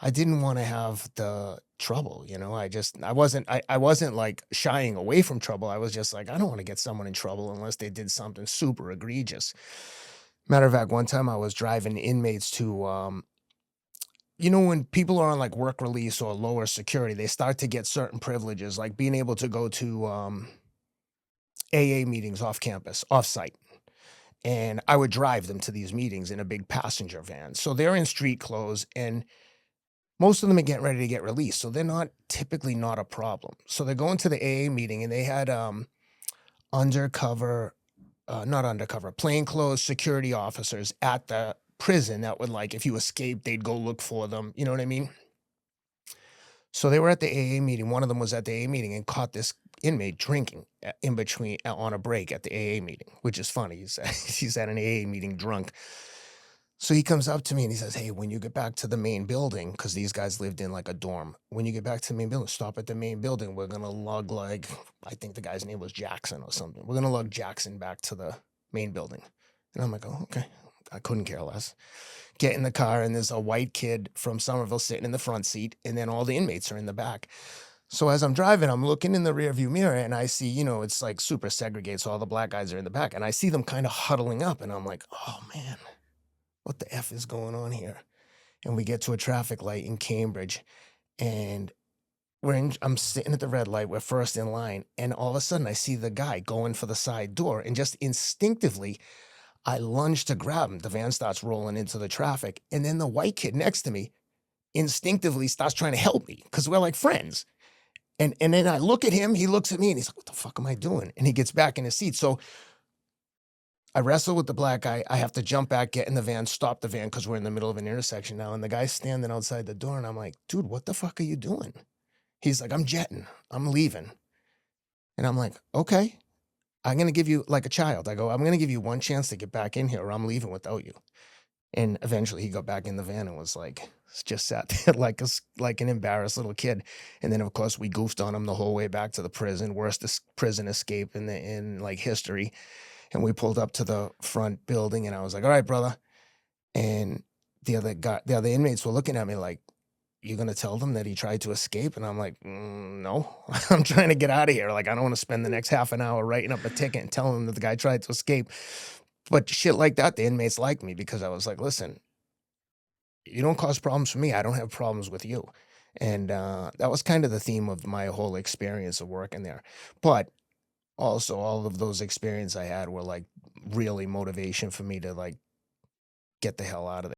I didn't wanna have the trouble, I wasn't, like, shying away from trouble, I was just like, "I don't wanna get someone in trouble unless they did something super egregious." Matter of fact, one time I was driving inmates to, when people are on, like, work release or lower security, they start to get certain privileges, like being able to go to, AA meetings off campus, off-site, and I would drive them to these meetings in a big passenger van. So they're in street clothes, and most of them are getting ready to get released, so they're not typically not a problem. So they're going to the AA meeting, and they had, undercover not undercover, plainclothes security officers at the prison that would, like, if you escaped, they'd go look for them, you know what I mean? So they were at the AA meeting. One of them was at the AA meeting and caught this inmate drinking in between on a break at the AA meeting, which is funny. He's at an AA meeting drunk. So he comes up to me and he says, "Hey, when you get back to the main building, because these guys lived in like a dorm, when you get back to the main building, stop at the main building. We're gonna lug like, I think the guy's name was Jackson or something. We're gonna lug Jackson back to the main building." And I'm like, "Oh, okay." I couldn't care less. Get in the car, and there's a white kid from Somerville sitting in the front seat, and then all the inmates are in the back. So as I'm driving, I'm looking in the rearview mirror, and I see, it's like super segregated, so all the black guys are in the back, and I see them kind of huddling up, and I'm like, "Oh man, what the F is going on here?" And we get to a traffic light in Cambridge, and I'm sitting at the red light, we're first in line, and all of a sudden I see the guy going for the side door, and just instinctively I lunge to grab him. The van starts rolling into the traffic, and then the white kid next to me instinctively starts trying to help me because we're like friends. And then I look at him, he looks at me, and he's like, "What the fuck am I doing?" And he gets back in his seat. So I wrestle with the black guy. I have to jump back, get in the van, stop the van because we're in the middle of an intersection now. And the guy's standing outside the door, and I'm like, "Dude, what the fuck are you doing?" He's like, "I'm jetting. I'm leaving." And I'm like, "Okay, I'm gonna give you like a child." I go, "I'm gonna give you one chance to get back in here, or I'm leaving without you." And eventually he got back in the van and was like, just sat there like an embarrassed little kid. And then of course we goofed on him the whole way back to the prison, worst prison escape in like history. And we pulled up to the front building, and I was like, "All right, brother." And the other inmates were looking at me like, "You gonna tell them that he tried to escape?" And I'm like, No, I'm trying to get out of here. Like, I don't want to spend the next half an hour writing up a ticket and telling them that the guy tried to escape." But shit like that, the inmates liked me because I was like, "Listen, you don't cause problems for me. I don't have problems with you." And that was kind of the theme of my whole experience of working there. But also, all of those experiences I had were like really motivation for me to like get the hell out of there.